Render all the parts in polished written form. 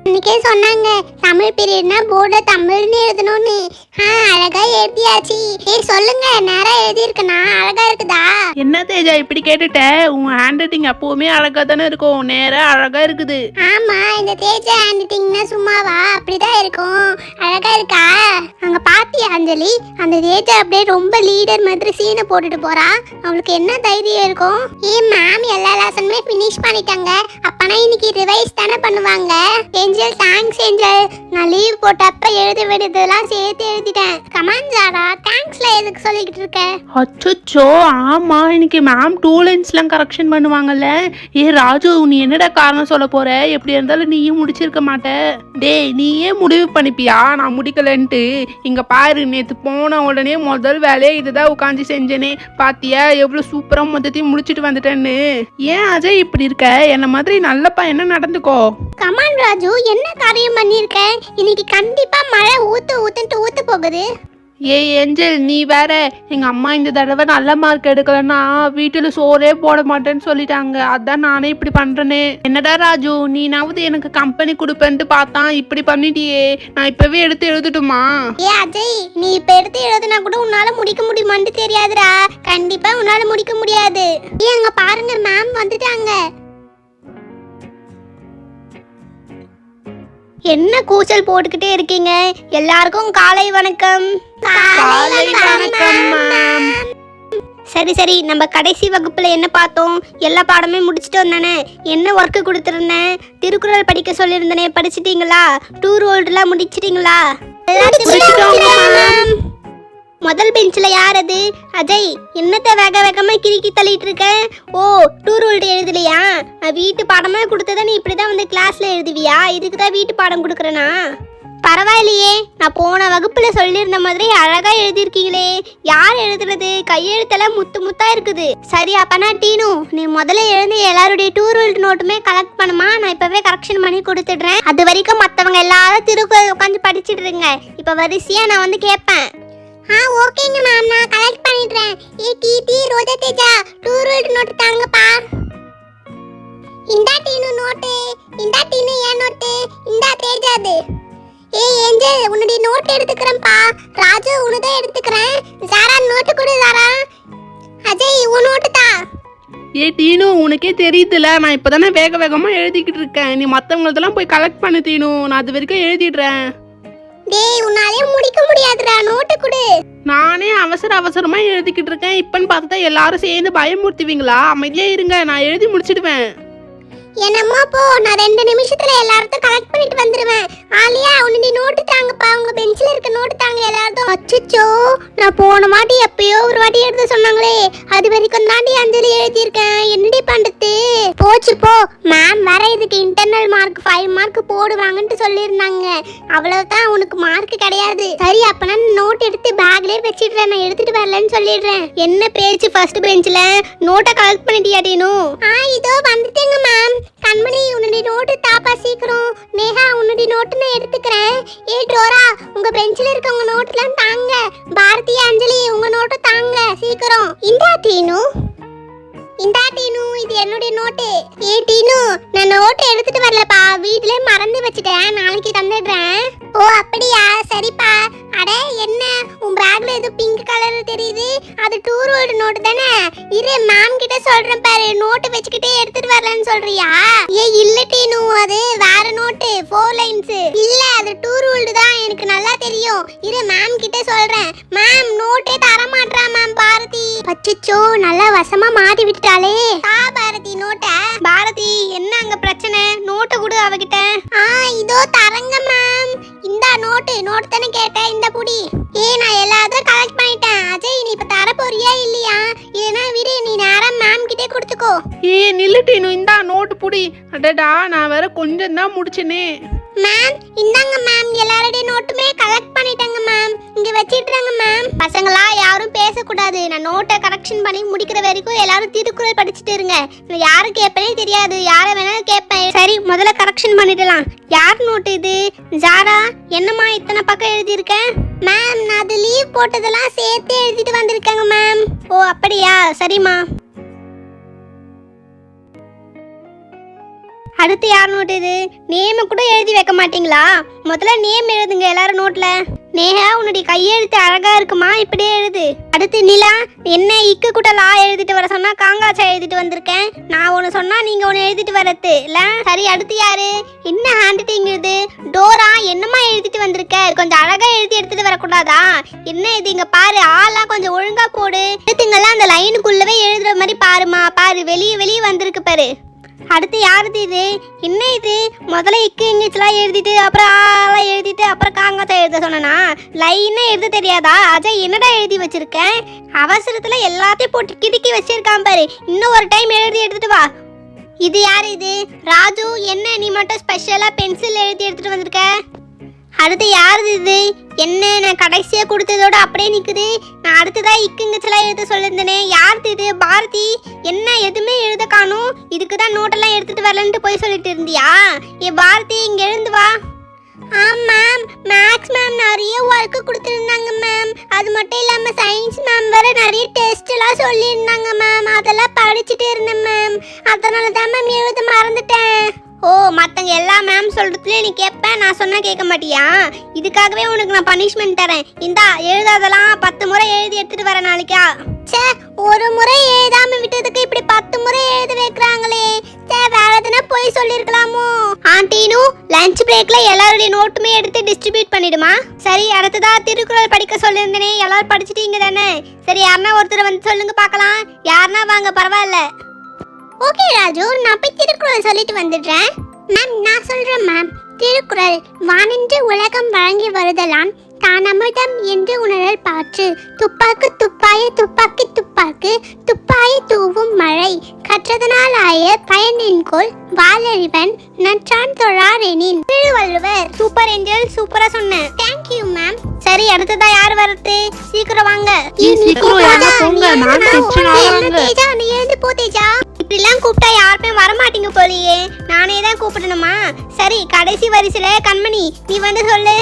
இன்னைக்கே சொன்னாங்க தமிழ் பீரியட்னா போர்ட தமிழ்னு எழுதணும்னு. அழகா எழுதியாச்சு. சொல்லுங்க, நேரா எழுதியிருக்கனா? அழகா இருக்குதா? என்ன தேஜா இப்படி கேட்டுட்ட? உன் ஹேண்ட் ரைட்டிங் எப்பவுமே அழகா தானே இருக்கும். நேரா அழகா இருக்குது. ஆமா, இந்த தேஜா ஹேண்ட் ரைட்டிங்னா சும்மாவா? அப்படிதான் இருக்கும். அழகா இருக்கா? அங்க பாத்தியா அஞ்சலி? அந்த தேஜா அப்படியே ரொம்ப லீடர் மாதிரி சீனை போட்டுட்டு போறா. அவளுக்கு என்ன தைரியம் இருக்கும்? மேம் எல்லா லெசனுமே ஃபினிஷ் பண்ணிட்டாங்க. அப்பனா இன்னைக்கு ரிவைஸ் தானே பண்ணுவாங்க. Angel, thanks angel. நான் லீவ் போட்டப்ப எழுத வேண்டியதெல்லாம் சேர்த்து எழுதிட்டேன். கமான் ஜாரா, தேங்க்ஸ்ல எதுக்கு சொல்லிக்கிட்டு இருக்க? அச்சோ, ஆமா இன்னைக்கு மேம் 2 லைன்ஸ்லாம் கரெக்ஷன் பண்ணுவாங்கல்ல. ராஜு, நீ என்னடா காரணம் சொல்ல போற? எப்படி இருந்தாலும் நீயும் முடிச்சிருக்க மாட்ட. டேய், நீயே முடிவு பண்ணிப்பியா நான் முடிக்கலன்ட்டு? இங்க பாரு, நேத்து போன உடனே முதல் வேலையை இதுதான் உட்காந்து செஞ்சேனே. பாத்தியா எவ்வளவு சூப்பரா மொத்தத்தையும் முடிச்சிட்டு வந்துட்டேன்னு. ஏன் அஜய் இப்படி இருக்க? என்ன மாதிரி நல்ல பையனா நடந்துக்கோ. கமான் ராஜு, என்ன காரியம் பண்ணிருக்க? இன்னைக்கு கண்டிப்பா மழை ஊத்து போகுது. ஏஞ்சல், நீ வேற. எங்க அம்மா இந்த தடவை நல்ல மார்க் எடுக்கலன்னா வீட்டுல சோறே போட மாட்டேன்னு சொல்லிட்டாங்க. அதான் நானே இப்படி பண்றேனே. என்னடா ராஜு, நீனாவது எனக்கு கம்பெனி கொடுப்பேன்ட்டு பார்த்தா இப்படி பண்ணிட்டியே. நான் இப்பவே எடுத்து எழுதட்டுமா? அஜய், நீ இப்ப எடுத்து எழுதுனா கூட உன்னால முடிக்க முடியுமான்னு தெரியாதுடா. கண்டிப்பா உன்னால முடிக்க முடியாது. அங்க பாருங்க, மேம் வந்துட்டாங்க. என்ன கூச்சல் போட்டுக்கிட்டே இருக்கீங்க? எல்லாருக்கும் காலை வணக்கம். காலை வணக்கம் மேம். சரி, நம்ம கடைசி வகுப்புல என்ன பார்த்தோம்? எல்லா பாடமே முடிச்சுட்டு வந்தானே. என்ன ஒர்க்கு கொடுத்துருந்தேன்? திருக்குறள் படிக்க சொல்லியிருந்தனே, படிச்சிட்டீங்களா? டூர் ஓல்டுலாம் முடிச்சிட்டீங்களா? முதல் பெஞ்சில் யார் அது? அஜய், என்னத்தை வேகமா கிறுக்கி தள்ளிட்டு இருக்க? ஓ, டூர் ஓல்டு எழுதலையா? வீட்டு பாடமா கொடுத்தத நீ இப்படிதான் வந்து கிளாஸ்ல எழுதுவியா? இதுக்கு தான் வீட்டு பாடம் கொடுக்குறேனா? பரவாயில்லையே, நான் போன வகுப்புல சொல்லியிருந்த மாதிரி அழகா எழுதியிருக்கீங்களே. யார் எழுதுறது? கையெழுத்தெல்லாம் முத்தா இருக்குது. சரி, அப்பனா டீனு, நீ முதல்ல எழுந்து எல்லாருடைய டூர் ஓல்டு நோட்டுமே கலெக்ட் பண்ணுமா. நான் இப்பவே கரெக்ஷன் பண்ணி கொடுத்துடுறேன். அது வரைக்கும் மற்றவங்க எல்லாரும் திருக்குறள் உட்காந்து படிச்சுட்டு இருங்க. இப்ப வரிசையா நான் வந்து கேட்பேன். ஓகேங்க மேம், நான் கலெக்ட் பண்ணிடுறேன். கீர்த்தி, ரோஜா, தேஜா, டூர் ஓல்டு நோட்டு தாங்கப்பா. இந்தா டீனு நோட்டு. இந்தா டீனு ஏன் நோட்டு. இந்தா தேஜாது. ஏஞ்சல், உன்னுடைய நோட் எடுத்துக்கிறேன்ப்பா. ராஜு, உன்னதான் எடுத்துக்கிறேன். சாரா, நோட்டு கொடு சாரா. அஜய், உன் நோட்டு தா. டீனு, உனக்கே தெரியுதுல, நான் இப்பதானே வேகமா எழுதிக்கிட்டு இருக்கேன். நீ மற்றவங்களதெல்லாம் போய் கலெக்ட் பண்ணு டீனு. நான் அது வரைக்கும் எழுதிடுறேன். டேய், உன்னாலே முடிக்க முடியாதுடா, நோட்டு கொடு. நானே அவசரமா எழுதிக்கிட்டு இருக்கேன். இப்பன்னு பார்த்தா எல்லாரும் சேர்ந்து பயமுறுத்துவீங்களா? அமைதியா இருங்க, நான் எழுதி முடிச்சிடுவேன். என்னம்மா போ, நான் 2 நிமிஷத்துல எல்லாரும் கலெக்ட் பண்ணிட்டு வந்துருவேன். ஆலியா, உன்னுடைய நோட்டு தாங்கப்பா. உங்க பெஞ்சில இருக்க நோட்டு தாங்க எல்லாரும். அச்சச்சோ, நான் போன வாட்டி எப்பயோ ஒரு வாட்டி எழுத சொன்னாங்களே, அது வரைக்கும் தாண்டி அஞ்சலி எழுதியிருக்கேன். என்னடி பண்றது? போச்சு போ. மேம் வர இதுக்கு இன்டர்னல் மார்க் 5 மார்க் போடுவாங்கன்னு சொல்லியிருந்தாங்க. அவ்வளவுதான், உனக்கு மார்க் கிடையாது. சரி, அப்பனா நோட் எடுத்து பேக்லயே வச்சிடுறேன். நான் எடுத்துட்டு வரலன்னு சொல்லிடுறேன். என்ன பேச்சு? ஃபர்ஸ்ட் பெஞ்சில நோட்டை கலெக்ட் பண்ணிட்டியா டீனு? இதோ வந்துட்டேங்க மேம். கண்மணி, உன்னுடைய நோட்டு தாப்பா சீக்கிரம். நேஹா, உன்னுடைய நோட்டு நான் எடுத்துக்கிறேன். டோரா, உங்க பெஞ்சில இருக்க உங்க நோட்டுலாம் தாங்க. பாரதி, அஞ்சலி, உங்க நோட்டு தாங்க சீக்கிரம். இந்தா டீனு, இது என்னுடைய நோட்டு. டீனு, நான் நோட்டு எடுத்துட்டு வரலப்பா. வீட்லயே மறந்து வச்சுட்டேன். நாளைக்கு தந்துடுறேன். ஓ, அப்படியா? சரிப்பா. அட, என்ன உன் பேக்ல ஏதோ பிங்க் கலர் தெரியுது? அது டூர் ஓல்டு நோட்டு தானே? இரு, மேம் கிட்ட சொல்றேன் பாரு. நோட்டு வச்சுக்கிட்டே எடுத்துட்டு வரலன்னு சொல்றியா? இல்ல டீனு, அது வேற நோட்டு, 4 லைன்ஸ். இல்ல, அது டூர் ஓல்டு தான், எனக்கு நல்லா தெரியும். இரு, மேம் கிட்ட சொல்றேன். மேம், நோட்டே தர மாட்டறா மேம் பாரதி. அச்சச்சோ, நல்லா வசமா மாட்டி விட்டுட்டாளே. பாரதி நோட்ட. பாரதி, என்ன அங்க பிரச்சனை? நோட்டை கொடு அவகிட்ட. இதோ தரங்க மேம். இந்த நோட்டு தானே கேட்டேன். இந்த புடி. நான் எல்லாத்தையும் கலெக்ட் பண்ணிட்டேன். அஜய், நீ இப்ப தர போறியா இல்லையா? ஏன்னா விடு, நீ நேரம் மேம் கிட்டே கொடுத்துக்கோ. நில்லுட்டீனு, இந்த நோட்டு புடி. அடடா, நான் வேற கொஞ்சம் தான் முடிச்சனே. மேம், இந்தாங்க மேம். எல்லாரோட நோட்டுமே கலெக்ட் பண்ணிட்டேங்க மேம். இங்க வச்சிடுறாங்க மேம். பசங்களா யாரும் பேசக்கூடாது. நான் நோட்டை கரெக்ஷன் பண்ணி முடிக்கிற வரைக்கும் எல்லாரும் திருக்குறள் படிச்சுட்டு இருங்க. நான் யாரு கேட்பேனே தெரியாது. யாரை வேணாலும் கேட்பேன். சரி, முதல்ல கரெக்ஷன் பண்ணிடலாம். யார் நோட்டு இது? ஜாரா, என்னம்மா இத்தனை பக்கம் எழுதியிருக்கேன்? மேம், நான் அது லீவ் போட்டதெல்லாம் சேர்த்து எழுதிட்டு வந்திருக்கேங்க மேம். ஓ, அப்படியா? சரிம்மா. அடுத்து யார் நோட் இது? நேம கூட எழுதி வைக்க மாட்டீங்களா? முதல்ல நேம் எழுதுங்க எல்லாரும் நோட்ல. நேஹா, உன்னுடைய கையெழுத்து அழகா இருக்குமா, இப்படியே எழுது. அடுத்து நிலா, என்ன இக்கு கூட லா எழுதிட்டு வர சொன்னா காங்காச்சா எழுதிட்டு வந்திருக்கேன். நான் ஒன்று சொன்னா நீங்க ஒன்று எழுதிட்டு வரது இல்ல. சரி, அடுத்து யாரு? என்ன ஹேண்ட் ரைட்டிங் இது? டோரா, என்னமா எழுதிட்டு வந்திருக்க? கொஞ்சம் அழகா எழுதி எடுத்துட்டு வரக்கூடாதா? என்ன இது? இங்க பாரு, ஆலாம் கொஞ்சம் ஒழுங்கா போடு. எழுத்துங்கெல்லாம் அந்த லைனுக்குள்ளவே எழுதுற மாதிரி பாருமா. பாரு, வெளியே வந்திருக்கு பாரு. அடுத்து யாருது இது? என்ன இது? முதல்ல இக்கு இங்கிலீஷ்லாம் எழுதிட்டு அப்புறம் ஆலாம் எழுதிட்டு அப்புறம் காங்காத்தா எழுத சொன்னா லைனா எழுத தெரியாதா? அஜய், என்னடா எழுதி வச்சிருக்கேன்? அவசரத்துல எல்லாத்தையும் போட்டு கிடுக்கி வச்சிருக்கான் பாரு. இன்னும் ஒரு டைம் எழுதி எடுத்துட்டு வா. இது யார் இது? ராஜு, என்ன நீ மட்டும் ஸ்பெஷலா பென்சில் எழுதி எடுத்துட்டு வந்திருக்க? அடுத்து யாருது இது? என்ன நான் கடைசியாக கொடுத்ததோட அப்படியே நிற்குது. நான் அடுத்ததான் இக்குங்கச்செல்லாம் எழுத சொல்லியிருந்தேனே, யாருது இது? பாரதி, என்ன எதுவுமே எழுத காணும்? இதுக்கு தான் நோட்டெல்லாம் எடுத்துட்டு வரலன்ட்டு போய் சொல்லிட்டு இருந்தியா? ஏ பாரதி, இங்கே எழுந்து வா. மேம், மேக்ஸ் மேம் நிறைய ஒர்க்கு கொடுத்துருந்தாங்க மேம். அது மட்டும் இல்லாமல் சயின்ஸ் மேம் வேற நிறைய டெஸ்ட் எல்லாம் சொல்லியிருந்தாங்க மேம். அதெல்லாம் படிச்சுட்டு இருந்தேன் மேம். அதனால தான் மேம் எழுத மறந்துட்டேன். ஓ, மற்றவங்க எல்லா மேம் சொல்கிறதுலேயே நீ கேட்பேன், நான் சொன்னால் கேட்க மாட்டியா? இதுக்காகவே உனக்கு நான் பனிஷ்மெண்ட் தரேன். இந்தா, எழுதாதெல்லாம் 10 முறை எழுதி எடுத்துகிட்டு வர நாளைக்கா. சே, ஒரு முறை எழுதாமல் விட்டதுக்கு இப்படி 10 முறை எழுத வைக்கிறாங்களே. சே, வேற எதுனா போய் சொல்லியிருக்கலாமோ? ஆண்டினு, லஞ்ச் பிரேக்ல எல்லாருடைய நோட்டுமே எடுத்து டிஸ்ட்ரிபியூட் பண்ணிடுமா. சரி, அடுத்ததா திருக்குறள் படிக்க சொல்லியிருந்தேனே, எல்லாரும் படிச்சுட்டீங்க தானே? சரி, யாருன்னா ஒருத்தர் வந்து சொல்லுங்க பார்க்கலாம். யாருன்னா வாங்க, பரவாயில்ல. ஓகே ராஜு, நான் போய் திருக்குறள் சொல்லிட்டு வந்துடுறேன். மேம், நான் சொல்றேன் மேம். திருக்குறள், வானின்று உலகம் வழங்கி வருதலான் தான் அமிர்தம் என்று உணரல் பாற்று. துப்பாக்கு துப்பாய துப்பாக்கி துப்பாக்கு துப்பாய தூவும் மழை. கற்றதனால் ஆய பயனின்கோள் வாளறிவன் நற்றான் தொழார் எனின். திருவள்ளுவர். சூப்பர் ஏஞ்சல், சூப்பரா சொன்னேன். Thank you ma'am. சரி, அடுத்ததா யார் வரது? சீக்கிரம் வாங்க. தேஜா, நீ எழுந்து போ தேஜா. இப்படிலாம் கூப்பிட்டா யாருமே வரமாட்டீங்க போலியே. நானே தான் கூப்பிடணுமா? சரி, கடைசி வரிசையில கண்மணி, நீ வந்து சொல்லு.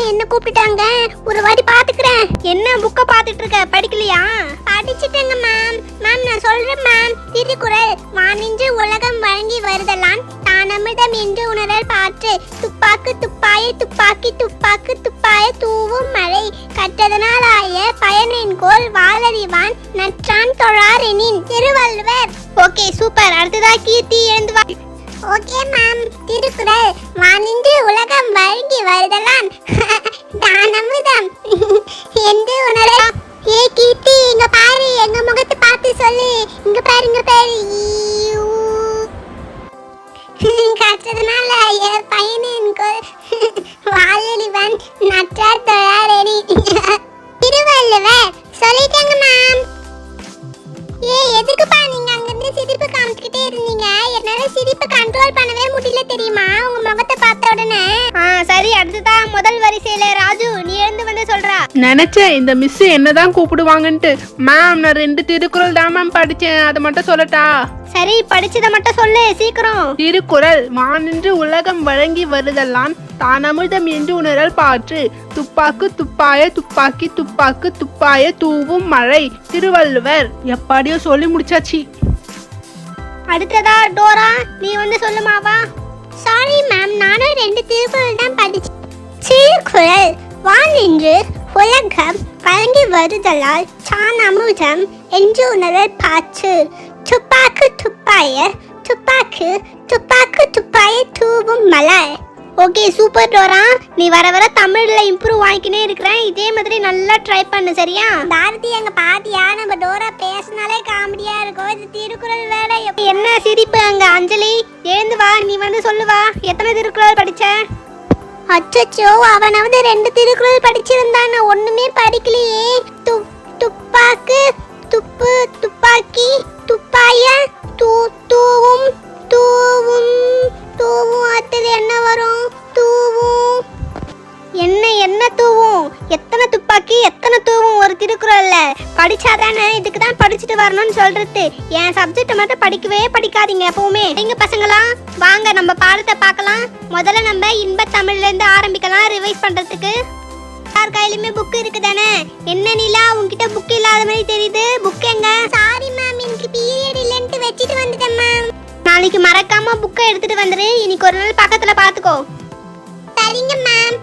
என்ன கூப்பிட்டாங்க? ஒரு வாட்டி பாத்துக்கிறேன். என்ன புக்க பாத்துட்டு இருக்க? படிக்கலையா? படிச்சுட்டேங்க மேம். மேம், நான் சொல்றேன் மேம். திருக்குறள், வானின்று உலகம் வழங்கி வருதலான் தான் அமிர்தம் என்று உணரல் பாற்று. துப்பாக்கு துப்பாய துப்பாக்கி துப்பாக்கு துப்பாய தூவும் மழை. கற்றதனால் ஆய பயனின்கோள் வாளறிவான் நற்றான் தொழார் எனின். திருவள்ளுவர். Okay, super. அடுத்ததா கீர்த்தி, எழுந்து வா. Okay ma'am. திருக்குறள், வானின்று உலகம் வழங்கி வருதலான் தான் அமிர்தம் என்று உணரல். ஏ கீர்த்தி, இங்க பாரு, எங்க முகத்தை பார்த்து சொல்லு. இங்க பாரு, இங்க பாரு. கற்றதனால பயனின்கோள் வாளறிவான் நற்றார் தொழார் எனின். திருவள்ளுவர். சொல்லிட்டேங்க மேம். ஏ, எதுக்குப்பா நீங்க அங்கிருந்து சிரிப்பு காமிச்சுக்கிட்டே இருந்தீங்க? என்னால சிரிப்பு கண்ட்ரோல் பண்ணவே முடியல தெரியுமா, உங்க முகத்தை பார்த்த உடனே. சரி, அடுத்ததா முதல் வரிசையில ராஜு, நீ எழுந்து வந்து சொல்றா. நினைச்சேன் இந்த மிஸ் என்னதான் கூப்பிடுவாங்கன்ட்டு. மேம், நான் 2 திருக்குறள் தான் மேம் படிச்சேன், அதை மட்டும் சொல்லட்டா? சரி, படிச்சதை மட்டும் சொல்லு சீக்கிரம். திருக்குறள், வானின்று உலகம் வழங்கி வருதலான் தான் அமிர்தம் என்று உணரல் பாற்று. துப்பாக்கு துப்பாய துப்பாக்கி துப்பாக்கு துப்பாய தூவும் மழை. திருவள்ளுவர். எப்படியோ சொல்லி முடிச்சாச்சு. அடுத்ததா டோரா, நீ வந்து சொல்லுமாவா? சாரி மேம், நானும் 2 திருக்குறள் தான் படிச்சேன். திருக்குறள், வானின்று உலகம் வழங்கி வருதலால் தான் அமிர்தம் என்று உணரல் பாற்று. துப்பாக்கு துப்பாய துப்பாக்கு துப்பாக்கு துப்பாய தூவும் மழை. Okay, super Dora. நீ வர வர தமிழ்ல இம்ப்ரூவ் ஆகிக்கினே இருக்கிறேன். இதே மாதிரி நல்லா ட்ரை பண்ணு, சரியா? பாரதி, எங்க பாத்தியா, நம்ம டோரா பேசினாலே காமெடியா இருக்கும். இது திருக்குறள் வேற. என்ன சிரிப்பு அங்க? அஞ்சலி, எழுந்து வா, நீ வந்து சொல்லுவா. எத்தனை திருக்குறள் படிச்ச? அச்சோ, அவனாவது 2 திருக்குறள் படிச்சிருந்தான், நான் ஒண்ணுமே படிக்கலையே. துப்பாக்கு துப்பு துப்பாக்கி துப்பாய தூவும் தூவும் தூவும். அடுத்தது என்ன வரும்? தூவும். என்ன தூவும்? எத்தனை துப்பாக்கி எத்தனை தூவும் ஒரு திருக்குறள்ல? படிச்சாதானே இதுக்கு தான் படிச்சுட்டு வரணும்னு சொல்றது. என் சப்ஜெக்ட் மட்டும் படிக்கவே படிக்காதீங்க எப்பவுமே. எங்க பசங்களா, வாங்க நம்ம பாடத்தை பார்க்கலாம். முதல்ல நம்ம இன்ப தமிழ்ல இருந்து ஆரம்பிக்கலாம் ரிவைஸ் பண்றதுக்கு. யார் கையிலுமே புக் இருக்கு தானே? என்ன நிலா, உன்கிட்ட புக் இல்லாத மாதிரி தெரியுது. புக் எங்க? சாரி மேம், எனக்கு பீரியட் இல்லைன்னு வச்சிட்டு வந்துட்டேன் மேம். நான் நாளைக்கு மறக்காம புக்கை எடுத்துட்டு வந்துரு. இன்னைக்கு ஒரு நாள் பக்கத்துல பாத்துக்கோ. சரிங்க மேம்.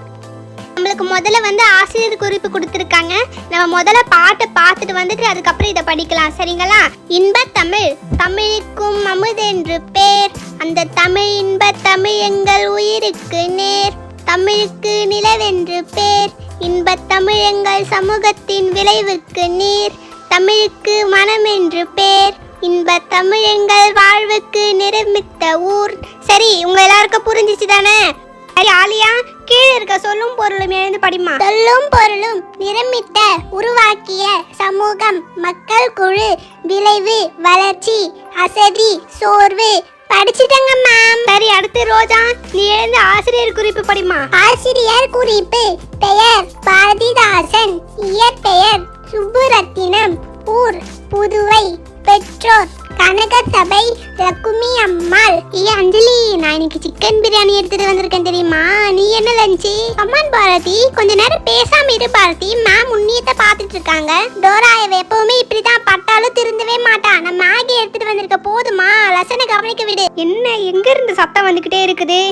நம்மளுக்கு முதல்ல வந்து ஆசிரியர் குறிப்பு கொடுத்துருக்காங்க. நம்ம முதல்ல பாட்டை பார்த்துட்டு வந்துட்டு அதுக்கப்புறம் இதை படிக்கலாம், சரிங்களா? இன்பத் தமிழ், தமிழுக்கும் அமுதென்று பேர், அந்த தமிழ் இன்பத் தமிழ் எங்கள் உயிருக்கு நேர், தமிழுக்கு நிலவென்று பேர், இன்பத் தமிழ் எங்கள் சமூகத்தின் விளைவுக்கு நீர், தமிழுக்கு மனம் என்று பேர், இன்பத் தமிழ் எங்கள் வாழ்வுக்கு நிரமித்த ஊர். சரி, உங்க எல்லாருக்கும் புரிஞ்சிச்சு தானே? சரி ஆலியா, கீழே இருக்க சொல்லும் பொருளும் எழுந்து படிமா. சொல்லும் பொருளும் நிரமித்த உருவாக்கிய சமூகம், மக்கள் குழு, விளைவு, வளர்ச்சி, அசதி, சோர்வு. படிச்சிட்டங்க மேம். சரி, அடுத்து ரோஜா, நீ எழுந்து ஆசிரியர் குறிப்பு படிமா. ஆசிரியர் குறிப்பு: பெயர் பாரதிதாசன், இயற்பெயர் சுப்புரத்தினம், ஊர் புதுவை, பெற்றோர் கனகசபை லக்குமி அம்மாள். அஞ்சலி, நான் இன்னைக்கு சிக்கன் பிரியாணி எடுத்துட்டு வந்திருக்கேன் தெரியுமா? நீ என்ன லஞ்சி? அம்மான் பாரதி, கொஞ்ச நேரம் பேசாம இரு பாரதி. மேம் உன்னியத்தை பாத்துட்டு இருக்காங்க. டோராயவ எப்பவுமே இப்படிதான், பட்டாலும் திருந்தவே மாட்டா. நான் மேகி எடுத்துட்டு வந்திருக்க, போதுமா? லசனை கவனிக்க விடு. என்ன எங்க இருந்து சத்தம் வந்துகிட்டே இருக்குது?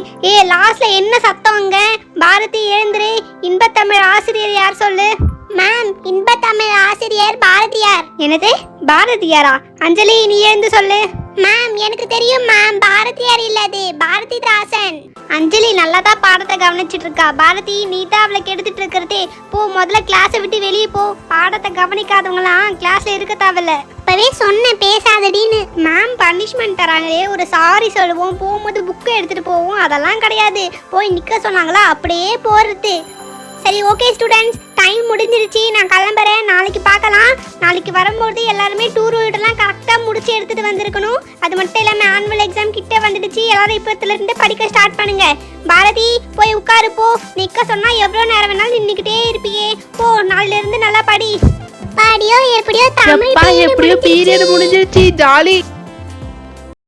லாஸ்ட்ல என்ன சத்தம் அங்க? பாரதி எழுந்துரு. இன்பத்தமிழ் ஆசிரியர் யார் சொல்லு. மேம், இன்பத்தமிழ் ஆசிரியர் பாரதியார். என்னது, பாரதியாரா? அஞ்சலி, நீ எழுந்து சொல்லு. மேம், எனக்கு தெரியும் மேம், பாரதியார் இல்லது, பாரதிதாசன். அஞ்சலி நல்லா தான் பாடத்தை கவனிச்சிட்டு இருக்கா. பாரதி, நீ தான் அவளை கெடுத்துட்டு இருக்கிறதே. போ, முதல்ல கிளாஸை விட்டு வெளியே போ. பாடத்தை கவனிக்காதவங்களாம் கிளாஸ்ல இருக்க தேவையில்ல. இப்பவே சொன்ன பேசாதடின்னு. மேம் பனிஷ்மெண்ட் தராங்களே, ஒரு சாரி சொல்லுவோம், போகும்போது புக்கை எடுத்துட்டு போவோம், அதெல்லாம் கிடையாது. போய் நிக்க சொன்னாங்களா, அப்படியே போறது. சரி, ஓகே ஸ்டூடெண்ட்ஸ், டைம் முடிஞ்சிருச்சு, நான் கிளம்புறேன். நாளைக்கு பார்க்கலாம். நாளைக்கு வரும்போது எல்லாருமே டூர் வீட்டெல்லாம் கரெக்டாக முடிச்சு எடுத்துட்டு வந்திருக்கணும். அது மட்டும் இல்லாமல் ஆனுவல் எக்ஸாம் கிட்ட வந்துடுச்சு. எல்லாரும் இப்போத்துலேருந்து படிக்க ஸ்டார்ட் பண்ணுங்க. பாரதி, போய் உட்காரு போ. நிற்க சொன்னால் எவ்வளோ நேரம் வேணாலும் நின்றுக்கிட்டே இருப்பியே. போ, நாளிலிருந்து நல்லா படி. பாடியோ எப்படியோ தமிழ் எப்படியோ பீரியட் முடிஞ்சிருச்சு, ஜாலி.